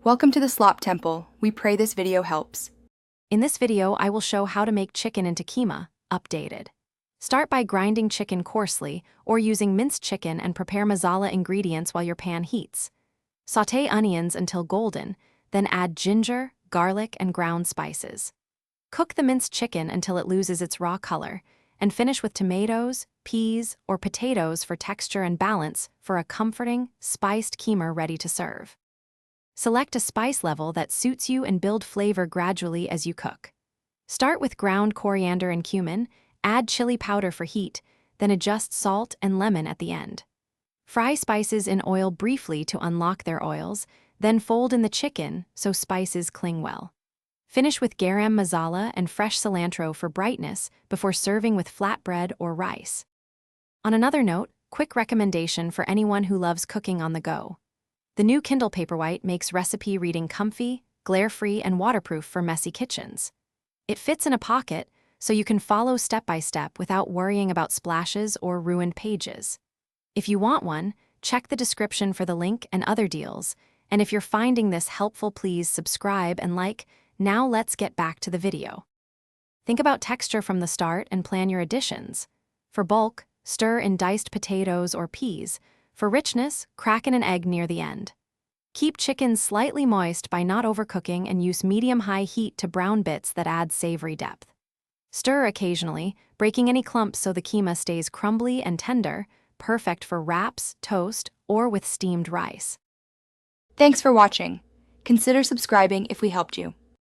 Welcome to the Slop Temple. We pray this video helps. In this video, I will show how to make chicken into keema, updated. Start by grinding chicken coarsely or using minced chicken and prepare masala ingredients while your pan heats. Sauté onions until golden, then add ginger, garlic, and ground spices. Cook the minced chicken until it loses its raw color, and finish with tomatoes, peas, or potatoes for texture and balance for a comforting, spiced keema ready to serve. Select a spice level that suits you and build flavor gradually as you cook. Start with ground coriander and cumin, add chili powder for heat, then adjust salt and lemon at the end. Fry spices in oil briefly to unlock their oils, then fold in the chicken so spices cling well. Finish with garam masala and fresh cilantro for brightness before serving with flatbread or rice. On another note, quick recommendation for anyone who loves cooking on the go. The new Kindle Paperwhite makes recipe reading comfy, glare-free, and waterproof for messy kitchens. It fits in a pocket, so you can follow step by step without worrying about splashes or ruined pages. If you want one, check the description for the link and other deals. And if you're finding this helpful, please subscribe and like. Now let's get back to the video. Think about texture from the start and plan your additions. For bulk, stir in diced potatoes or peas. For richness, crack in an egg near the end. Keep chicken slightly moist by not overcooking and use medium-high heat to brown bits that add savory depth. Stir occasionally, breaking any clumps so the keema stays crumbly and tender, perfect for wraps, toast, or with steamed rice. Thanks for watching. Consider subscribing if we helped you.